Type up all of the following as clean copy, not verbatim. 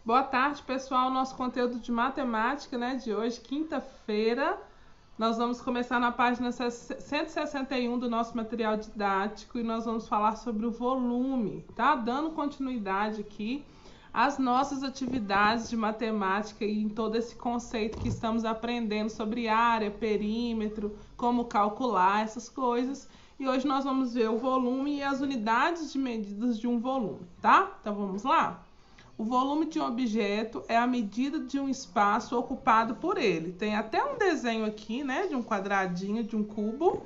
Boa tarde, pessoal. Nosso conteúdo de matemática, né, de hoje, quinta-feira. Nós vamos começar na página 161 do nosso material didático e nós vamos falar sobre o volume, tá? Dando continuidade aqui às nossas atividades de matemática e em todo esse conceito que estamos aprendendo sobre área, perímetro, como calcular essas coisas. E hoje nós vamos ver o volume e as unidades de medidas de um volume, tá? Então vamos lá? O volume de um objeto é a medida de um espaço ocupado por ele. Tem até um desenho aqui, né, de um quadradinho, de um cubo.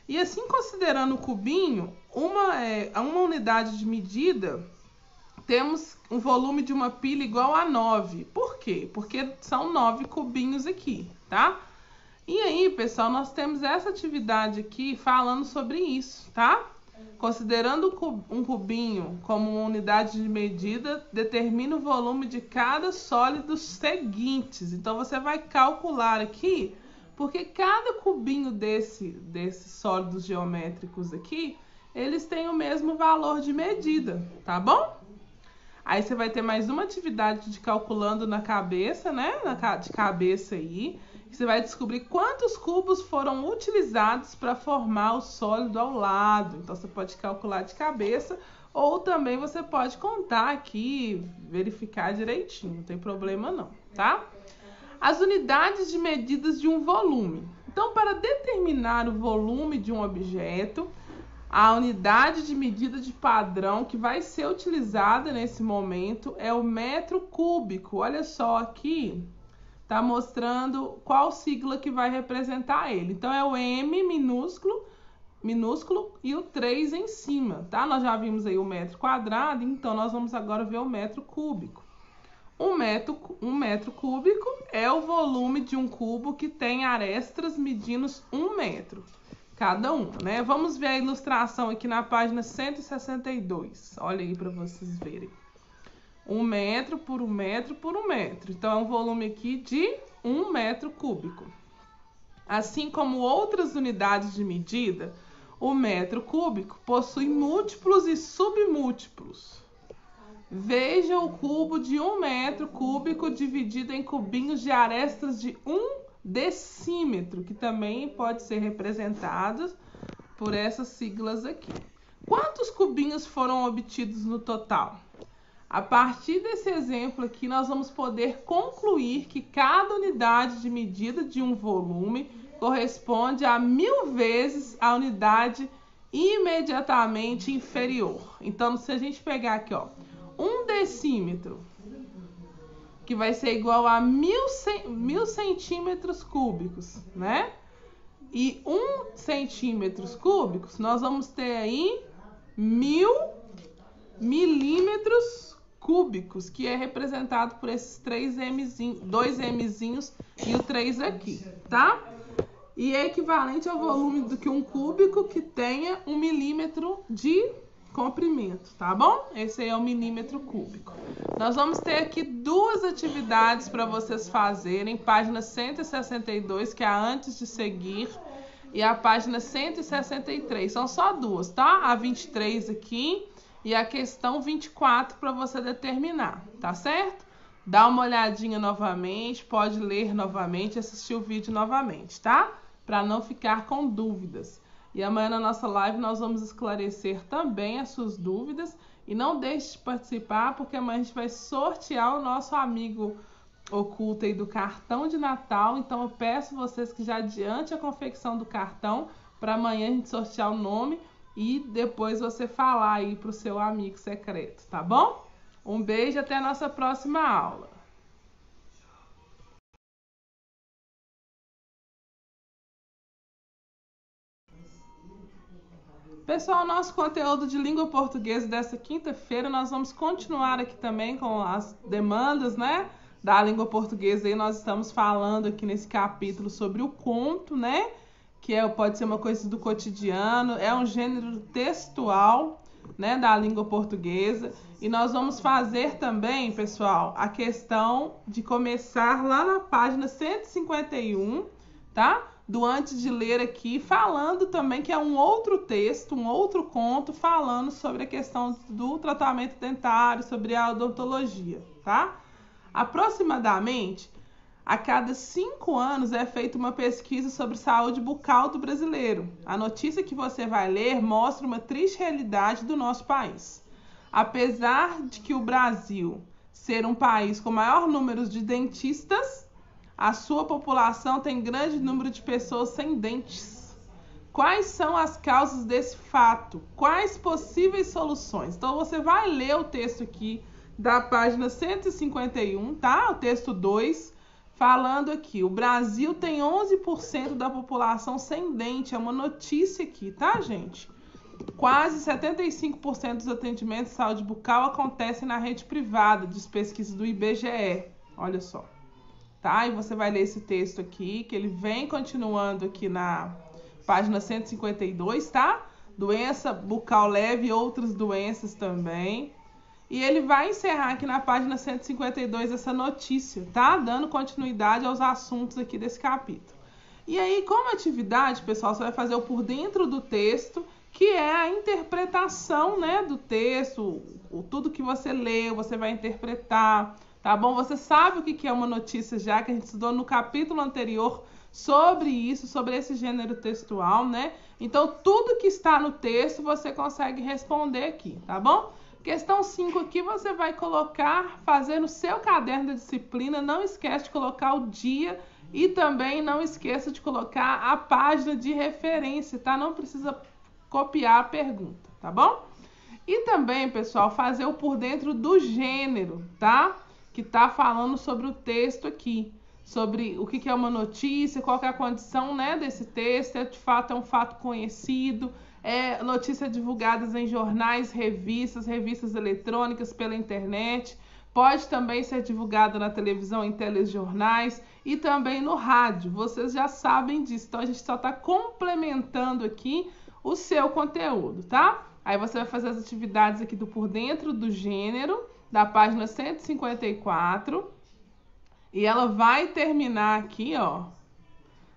E assim, considerando o cubinho, uma unidade de medida, temos um volume de uma pilha igual a 9. Por quê? Porque são 9 cubinhos aqui, tá? E aí, pessoal, nós temos essa atividade aqui falando sobre isso, tá? Considerando um cubinho como uma unidade de medida, determina o volume de cada sólido seguintes. Então, você vai calcular aqui, porque cada cubinho desses sólidos geométricos aqui, eles têm o mesmo valor de medida, tá bom? Aí você vai ter mais uma atividade de calculando na cabeça, né? De cabeça aí. Você vai descobrir quantos cubos foram utilizados para formar o sólido ao lado. Então, você pode calcular de cabeça ou também você pode contar aqui, verificar direitinho, não tem problema não, tá? As unidades de medidas de um volume. Então, para determinar o volume de um objeto, a unidade de medida de padrão que vai ser utilizada nesse momento é o metro cúbico. Olha só aqui. Está mostrando qual sigla que vai representar ele. Então, é o M minúsculo e o 3 em cima, tá? Nós já vimos aí o metro quadrado, então nós vamos agora ver o metro cúbico. Um metro cúbico é o volume de um cubo que tem arestas medindo 1 metro, cada uma, né? Vamos ver a ilustração aqui na página 162. Olha aí para vocês verem. 1 metro por 1 metro por 1 metro. Então, é um volume aqui de 1 metro cúbico. Assim como outras unidades de medida, o metro cúbico possui múltiplos e submúltiplos. Veja o cubo de 1 metro cúbico dividido em cubinhos de arestas de 1 decímetro, que também pode ser representado por essas siglas aqui. Quantos cubinhos foram obtidos no total? A partir desse exemplo aqui, nós vamos poder concluir que cada unidade de medida de um volume corresponde a 1000 vezes a unidade imediatamente inferior. Então, se a gente pegar aqui, ó, 1 decímetro, que vai ser igual a 1000 centímetros cúbicos, né? E 1 centímetros cúbicos, nós vamos ter aí 1000 milímetros cúbicos, que é representado por esses 2 Mzinhos e o 3 aqui, tá? E é equivalente ao volume do que um cúbico que tenha 1 milímetro de comprimento, tá bom? Esse aí é o milímetro cúbico. Nós vamos ter aqui duas atividades para vocês fazerem, página 162, que é a antes de seguir, e a página 163. São só duas, tá? A 23 aqui e a questão 24 para você determinar, tá certo? Dá uma olhadinha novamente, pode ler novamente, assistir o vídeo novamente, tá? Para não ficar com dúvidas. E amanhã na nossa live nós vamos esclarecer também as suas dúvidas. E não deixe de participar, porque amanhã a gente vai sortear o nosso amigo oculto aí do cartão de Natal. Então eu peço vocês que já adiante a confecção do cartão para amanhã a gente sortear o nome e depois você falar aí pro seu amigo secreto, tá bom? Um beijo, até a nossa próxima aula. Pessoal, nosso conteúdo de língua portuguesa dessa quinta-feira, nós vamos continuar aqui também com as demandas, né, da língua portuguesa. E nós estamos falando aqui nesse capítulo sobre o conto, né, que pode ser uma coisa do cotidiano, é um gênero textual, né, da língua portuguesa. E nós vamos fazer também, pessoal, a questão de começar lá na página 151, tá? do Antes de Ler aqui, falando também que é um outro texto, um outro conto, falando sobre a questão do tratamento dentário, sobre a odontologia, tá? Aproximadamente, a cada 5 anos é feita uma pesquisa sobre saúde bucal do brasileiro. A notícia que você vai ler mostra uma triste realidade do nosso país. Apesar de que o Brasil ser um país com maior número de dentistas, a sua população tem grande número de pessoas sem dentes. Quais são as causas desse fato? Quais possíveis soluções? Então você vai ler o texto aqui da página 151, tá? O texto 2, falando aqui, o Brasil tem 11% da população sem dente. É uma notícia aqui, tá, gente? Quase 75% dos atendimentos de saúde bucal acontecem na rede privada, diz pesquisa do IBGE. Olha só. Tá? E você vai ler esse texto aqui, que ele vem continuando aqui na página 152, tá? Doença bucal leve e outras doenças também. E ele vai encerrar aqui na página 152 essa notícia, tá? Dando continuidade aos assuntos aqui desse capítulo. E aí, como atividade, pessoal, você vai fazer o por dentro do texto, que é a interpretação, né, do texto, tudo que você leu, você vai interpretar. Tá bom? Você sabe o que é uma notícia já, que a gente estudou no capítulo anterior sobre isso, sobre esse gênero textual, né? Então, tudo que está no texto você consegue responder aqui, tá bom? Questão 5 aqui você vai colocar, fazer no seu caderno da disciplina, não esquece de colocar o dia e também não esqueça de colocar a página de referência, tá? Não precisa copiar a pergunta, tá bom? E também, pessoal, fazer o por dentro do gênero, tá? Que está falando sobre o texto aqui, sobre o que é uma notícia, qual que é a condição, né, desse texto, de fato é um fato conhecido, é notícia divulgadas em jornais, revistas eletrônicas, pela internet, pode também ser divulgada na televisão, em telejornais e também no rádio, vocês já sabem disso, então a gente só está complementando aqui o seu conteúdo, tá? Aí você vai fazer as atividades aqui do por dentro do gênero, da página 154, e ela vai terminar aqui, ó,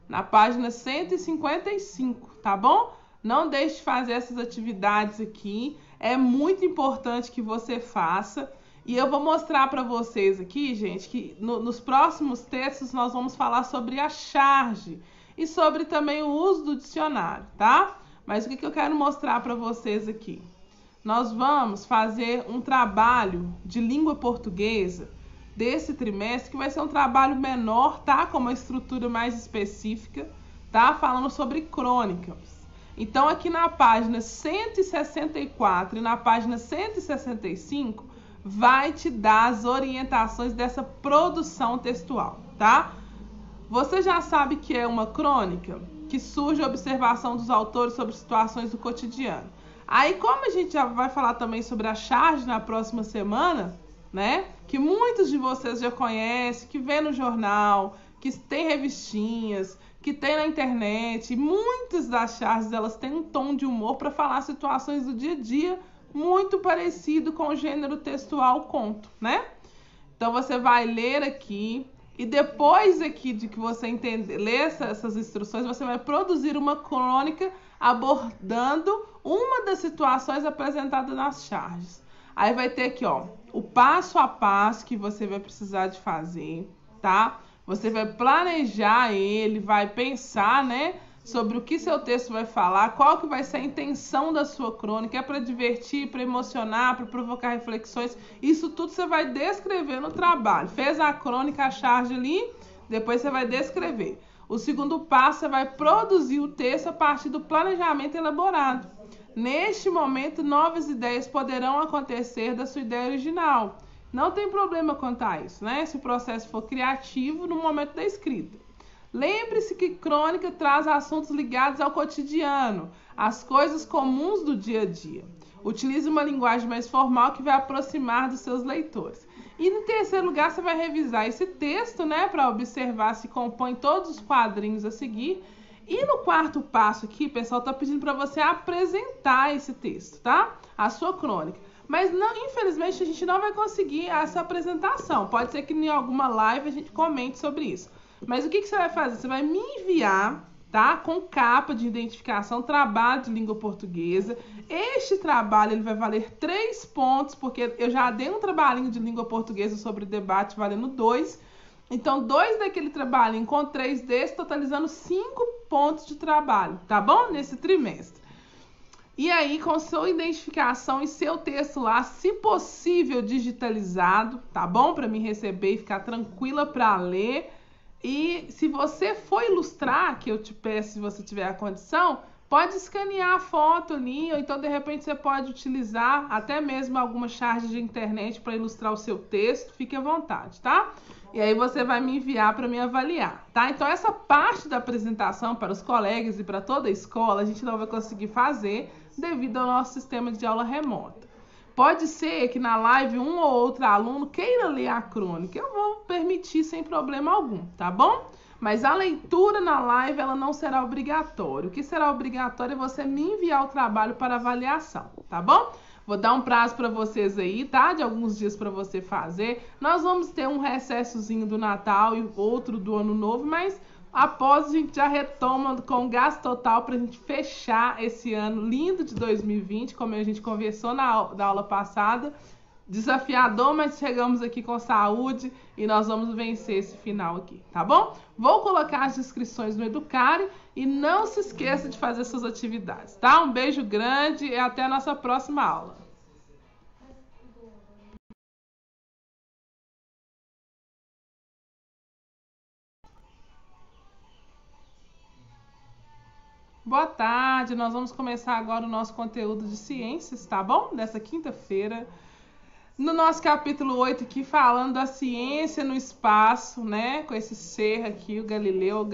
na página 155, tá bom? Não deixe de fazer essas atividades aqui, é muito importante que você faça, e eu vou mostrar para vocês aqui, gente, que nos próximos textos nós vamos falar sobre a charge e sobre também o uso do dicionário, tá? Mas o que eu quero mostrar para vocês aqui? Nós vamos fazer um trabalho de língua portuguesa desse trimestre, que vai ser um trabalho menor, tá? Com uma estrutura mais específica, tá? Falando sobre crônicas. Então, aqui na página 164 e na página 165, vai te dar as orientações dessa produção textual, tá? Você já sabe que é uma crônica que surge a observação dos autores sobre situações do cotidiano. Aí, como a gente já vai falar também sobre a charge na próxima semana, né? Que muitos de vocês já conhecem, que vê no jornal, que tem revistinhas, que tem na internet. E muitas das charges, elas têm um tom de humor para falar situações do dia a dia muito parecido com o gênero textual conto, né? Então, você vai ler aqui e depois aqui de que você ler essas instruções, você vai produzir uma crônica abordando uma das situações apresentadas nas charges. Aí vai ter aqui, ó, o passo a passo que você vai precisar de fazer, tá? Você vai planejar ele, vai pensar, né, sobre o que seu texto vai falar, qual que vai ser a intenção da sua crônica, é para divertir, para emocionar, para provocar reflexões. Isso tudo você vai descrever no trabalho. Fez a crônica, a charge ali, depois você vai descrever. O segundo passo, você vai produzir o texto a partir do planejamento elaborado. Neste momento, novas ideias poderão acontecer da sua ideia original. Não tem problema quanto a isso, né? Se o processo for criativo no momento da escrita. Lembre-se que crônica traz assuntos ligados ao cotidiano, às coisas comuns do dia a dia. Utilize uma linguagem mais formal que vai aproximar dos seus leitores. E no terceiro lugar, você vai revisar esse texto, né, para observar se compõe todos os quadrinhos a seguir. E no quarto passo aqui, pessoal, tá pedindo para você apresentar esse texto, tá? A sua crônica. Mas não, infelizmente a gente não vai conseguir essa apresentação. Pode ser que em alguma live a gente comente sobre isso. Mas o que você vai fazer? Você vai me enviar tá? Com capa de identificação, trabalho de língua portuguesa. Este trabalho ele vai valer 3 pontos, porque eu já dei um trabalhinho de língua portuguesa sobre debate valendo 2. Então, 2 daquele trabalhinho com 3 desse, totalizando 5 pontos de trabalho, tá bom? Nesse trimestre. E aí, com sua identificação e seu texto lá, se possível, digitalizado, tá bom? Para me receber e ficar tranquila para ler. E se você for ilustrar, que eu te peço, se você tiver a condição, pode escanear a foto ali, ou então, de repente, você pode utilizar até mesmo alguma charge de internet para ilustrar o seu texto. Fique à vontade, tá? E aí você vai me enviar para me avaliar, tá? Então, essa parte da apresentação para os colegas e para toda a escola, a gente não vai conseguir fazer devido ao nosso sistema de aula remota. Pode ser que na live um ou outro aluno queira ler a crônica. Eu vou permitir sem problema algum, tá bom? Mas a leitura na live ela não será obrigatória. O que será obrigatório é você me enviar o trabalho para avaliação, tá bom? Vou dar um prazo para vocês aí, tá? De alguns dias para você fazer. Nós vamos ter um recessozinho do Natal e outro do Ano Novo, mas após a gente já retoma com gasto total para a gente fechar esse ano lindo de 2020, como a gente conversou na aula passada. Desafiador, mas chegamos aqui com saúde e nós vamos vencer esse final aqui, tá bom? Vou colocar as inscrições no Educare e não se esqueça de fazer suas atividades, tá? Um beijo grande e até a nossa próxima aula. Boa tarde, nós vamos começar agora o nosso conteúdo de ciências, tá bom? Dessa quinta-feira. No nosso capítulo 8 aqui, falando da ciência no espaço, né? Com esse ser aqui, o Galileu,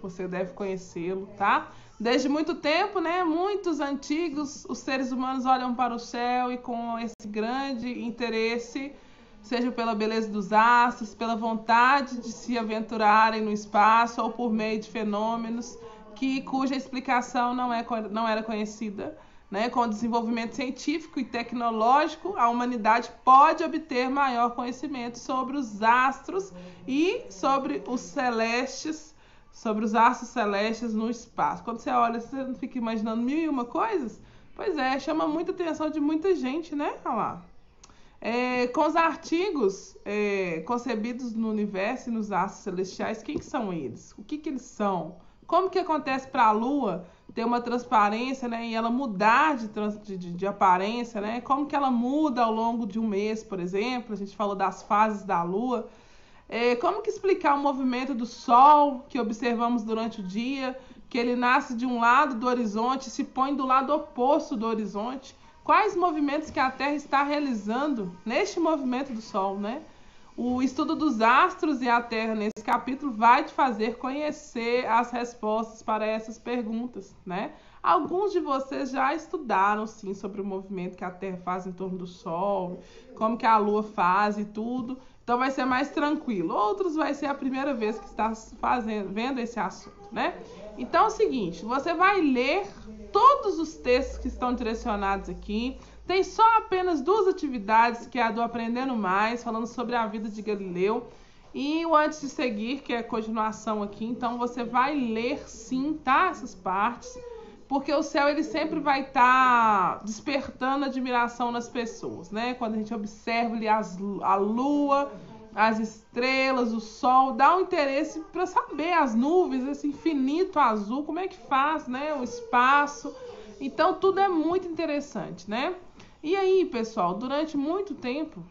você deve conhecê-lo, tá? Desde muito tempo, né? Muitos antigos, os seres humanos olham para o céu e com esse grande interesse, seja pela beleza dos astros, pela vontade de se aventurarem no espaço ou por meio de fenômenos cuja explicação não era conhecida. Né? Com o desenvolvimento científico e tecnológico, a humanidade pode obter maior conhecimento sobre os astros e sobre os celestes, sobre os astros celestes no espaço. Quando você olha, você não fica imaginando 1001 coisas? Pois é, chama muita atenção de muita gente, né? Olha lá. Com os artigos concebidos no universo e nos astros celestiais, quem que são eles? O que eles são? Como que acontece para a Lua ter uma transparência, né, e ela mudar de aparência, né? Como que ela muda ao longo de um mês, por exemplo? A gente falou das fases da Lua. Como que explicar o movimento do Sol que observamos durante o dia, que ele nasce de um lado do horizonte e se põe do lado oposto do horizonte? Quais movimentos que a Terra está realizando neste movimento do Sol, né? O estudo dos astros e a Terra nesse capítulo vai te fazer conhecer as respostas para essas perguntas, né? Alguns de vocês já estudaram, sim, sobre o movimento que a Terra faz em torno do Sol, como que a Lua faz e tudo. Então vai ser mais tranquilo. Outros vai ser a primeira vez que está vendo esse assunto, né? Então é o seguinte, você vai ler todos os textos que estão direcionados aqui. Tem só apenas 2 atividades, que é a do Aprendendo Mais, falando sobre a vida de Galileu, e o Antes de Seguir, que é a continuação aqui. Então você vai ler sim, tá? Essas partes, porque o céu ele sempre vai estar despertando admiração nas pessoas, né? Quando a gente observa ali a lua, as estrelas, o sol, dá um interesse para saber as nuvens, esse infinito azul, como é que faz, né? O espaço. Então tudo é muito interessante, né? E aí, pessoal, durante muito tempo,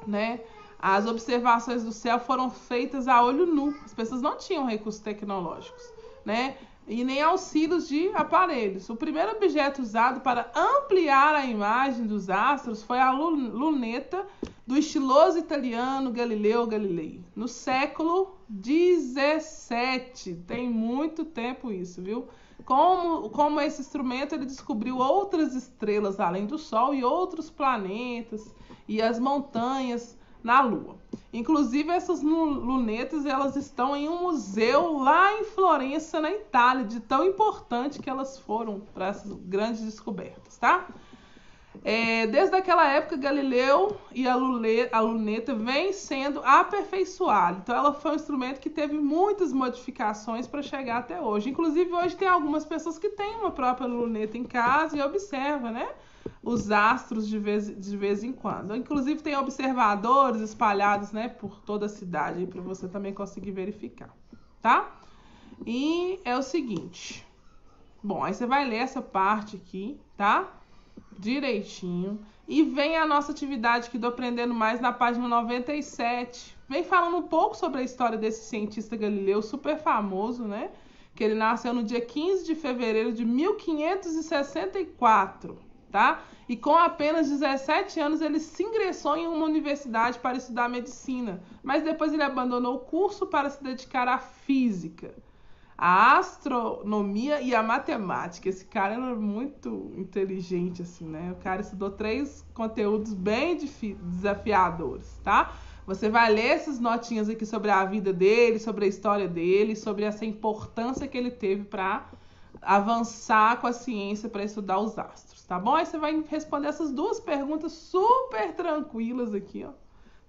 né, as observações do céu foram feitas a olho nu. As pessoas não tinham recursos tecnológicos, né, e nem auxílios de aparelhos. O primeiro objeto usado para ampliar a imagem dos astros foi a luneta do estiloso italiano Galileo Galilei, no século XVII. Tem muito tempo isso, viu? Como esse instrumento ele descobriu outras estrelas além do Sol e outros planetas e as montanhas na Lua. Inclusive essas lunetas elas estão em um museu lá em Florença, na Itália, de tão importante que elas foram para essas grandes descobertas, tá? Desde aquela época, Galileu e a luneta vem sendo aperfeiçoada. Então, ela foi um instrumento que teve muitas modificações para chegar até hoje. Inclusive, hoje tem algumas pessoas que têm uma própria luneta em casa e observam, né, os astros de vez em quando. Inclusive, tem observadores espalhados, né, por toda a cidade para você também conseguir verificar, tá? E é o seguinte. Bom, aí você vai ler essa parte aqui, tá? Direitinho. E vem a nossa atividade aqui do Aprendendo Mais na página 97. Vem falando um pouco sobre a história desse cientista Galileu, super famoso, né? Que ele nasceu no dia 15 de fevereiro de 1564, tá? E com apenas 17 anos ele se ingressou em uma universidade para estudar medicina. Mas depois ele abandonou o curso para se dedicar à física, a astronomia e a matemática. Esse cara era muito inteligente, assim, né? O cara estudou 3 conteúdos bem desafiadores, tá? Você vai ler essas notinhas aqui sobre a vida dele, sobre a história dele, sobre essa importância que ele teve para avançar com a ciência para estudar os astros, tá bom? Aí você vai responder essas 2 perguntas super tranquilas aqui, ó.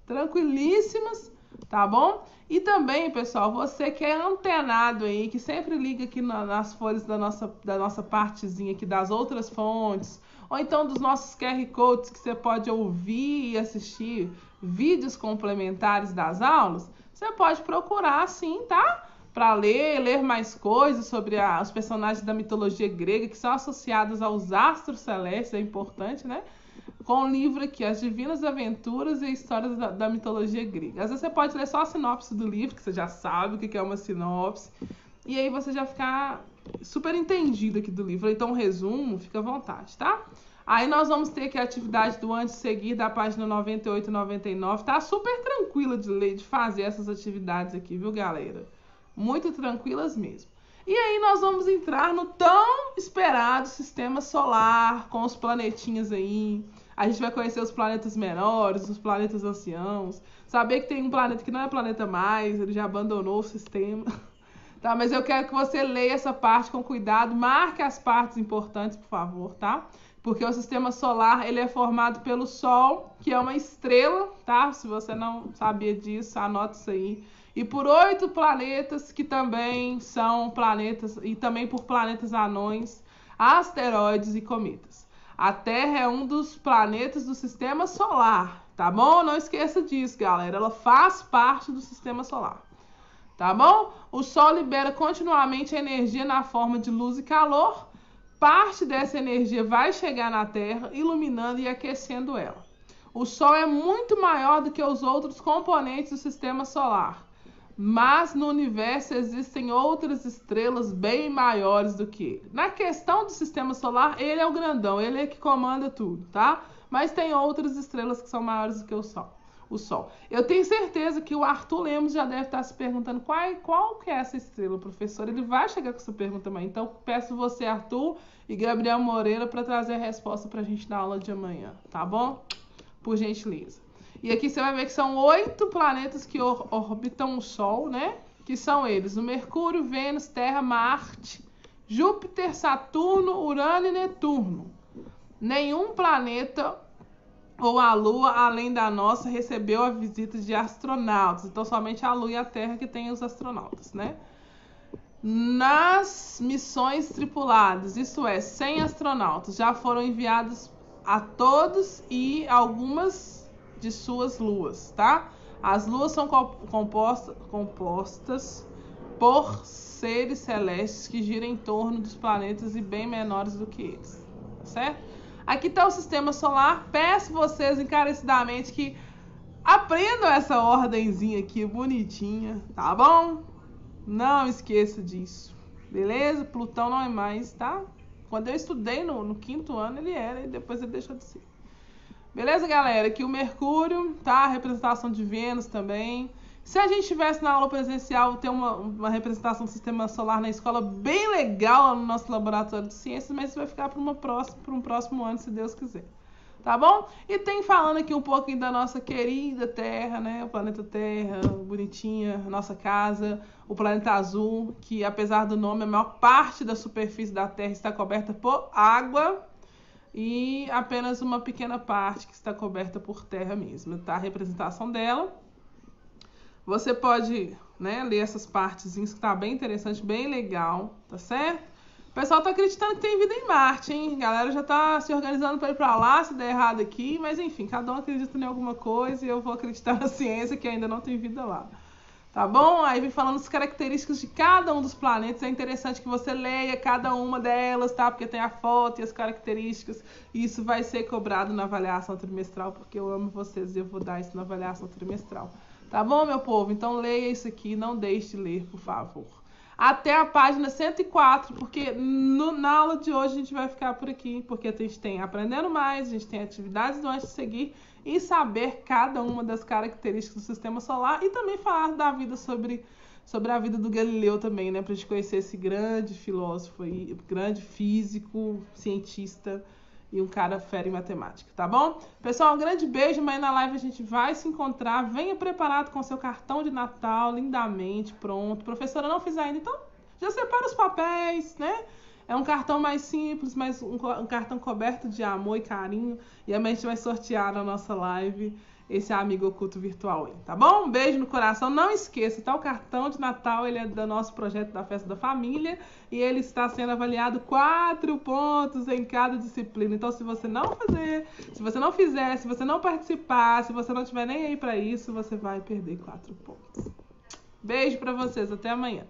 Tranquilíssimas, tá bom? E também, pessoal, você que é antenado aí, que sempre liga aqui nas folhas da nossa partezinha aqui das outras fontes, ou então dos nossos QR Codes que você pode ouvir e assistir vídeos complementares das aulas, você pode procurar sim, tá? Para ler mais coisas sobre os personagens da mitologia grega que são associados aos astros celestes, é importante, né? Com o livro aqui, As Divinas Aventuras e Histórias da Mitologia Grega. Às vezes você pode ler só a sinopse do livro, que você já sabe o que é uma sinopse, e aí você já fica super entendido aqui do livro. Então, um resumo, fica à vontade, tá? Aí nós vamos ter aqui a atividade do antes e seguir da página 98 e 99. Tá super tranquila de ler, de fazer essas atividades aqui, viu, galera? Muito tranquilas mesmo. E aí nós vamos entrar no tão esperado sistema solar, com os planetinhas aí. A gente vai conhecer os planetas menores, os planetas anciãos. Saber que tem um planeta que não é planeta mais, ele já abandonou o sistema. Tá? Mas eu quero que você leia essa parte com cuidado. Marque as partes importantes, por favor, tá? Porque o sistema solar, ele é formado pelo Sol, que é uma estrela, tá? Se você não sabia disso, anota isso aí. E por 8 planetas que também são planetas, e também por planetas anões, asteroides e cometas. A Terra é um dos planetas do sistema solar, tá bom? Não esqueça disso, galera. Ela faz parte do sistema solar, tá bom? O Sol libera continuamente energia na forma de luz e calor. Parte dessa energia vai chegar na Terra, iluminando e aquecendo ela. O Sol é muito maior do que os outros componentes do sistema solar. Mas no universo existem outras estrelas bem maiores do que ele. Na questão do sistema solar, ele é o grandão, ele é que comanda tudo, tá? Mas tem outras estrelas que são maiores do que o Sol. Eu tenho certeza que o Arthur Lemos já deve estar se perguntando qual que é essa estrela, professor. Ele vai chegar com essa pergunta amanhã. Então, peço você, Arthur e Gabriel Moreira, para trazer a resposta para a gente na aula de amanhã, tá bom? Por gentileza. E aqui você vai ver que são 8 planetas que orbitam o Sol, né? Que são eles: o Mercúrio, Vênus, Terra, Marte, Júpiter, Saturno, Urano e Netuno. Nenhum planeta ou a Lua, além da nossa, recebeu a visita de astronautas. Então, somente a Lua e a Terra que tem os astronautas, né? Nas missões tripuladas, isto é, 100 astronautas, já foram enviados a todos e algumas de suas luas, tá? As luas são compostas por seres celestes que giram em torno dos planetas e bem menores do que eles, tá certo? Aqui está o sistema solar. Peço vocês encarecidamente que aprendam essa ordenzinha aqui bonitinha, tá bom? Não esqueça disso, beleza? Plutão não é mais, tá? Quando eu estudei no 5º ano ele era e depois ele deixou de ser. Beleza, galera? Aqui o Mercúrio, tá? A representação de Vênus também. Se a gente estivesse na aula presencial, ter uma representação do sistema solar na escola bem legal lá no nosso laboratório de ciências, mas isso vai ficar para um próximo ano, se Deus quiser. Tá bom? E tem falando aqui um pouquinho da nossa querida Terra, né? O planeta Terra, bonitinha, nossa casa, o planeta azul, que apesar do nome, a maior parte da superfície da Terra está coberta por água. e apenas uma pequena parte que está coberta por terra mesmo, tá? A representação dela. Você pode, né, ler essas partezinhas que tá bem interessante, bem legal, tá certo? O pessoal tá acreditando que tem vida em Marte, hein? A galera já tá se organizando para ir para lá, se der errado aqui, mas enfim, cada um acredita em alguma coisa e eu vou acreditar na ciência que ainda não tem vida lá. Tá bom? Aí vem falando as características de cada um dos planetas. É interessante que você leia cada uma delas, tá? Porque tem a foto e as características. E isso vai ser cobrado na avaliação trimestral, porque eu amo vocês e eu vou dar isso na avaliação trimestral. Tá bom, meu povo? Então leia isso aqui, não deixe de ler, por favor. Até a página 104, porque na aula de hoje a gente vai ficar por aqui, porque a gente tem Aprendendo Mais, a gente tem atividades do Antes de Seguir e saber cada uma das características do Sistema Solar e também falar da vida sobre a vida do Galileu também, né? Pra gente conhecer esse grande filósofo aí, grande físico, cientista e um cara fera em matemática, tá bom? Pessoal, um grande beijo, mas na live a gente vai se encontrar. Venha preparado com seu cartão de Natal, lindamente, pronto. Professora não fiz ainda, então já separa os papéis, né? É um cartão mais simples, mas um cartão coberto de amor e carinho. E a gente vai sortear na nossa live esse amigo oculto virtual aí, tá bom? Um beijo no coração. Não esqueça, tá? O cartão de Natal, ele é do nosso projeto da Festa da Família e ele está sendo avaliado 4 pontos em cada disciplina. Então, se você não fizer, se você não participar, se você não tiver nem aí pra isso, você vai perder 4 pontos. Beijo pra vocês, até amanhã.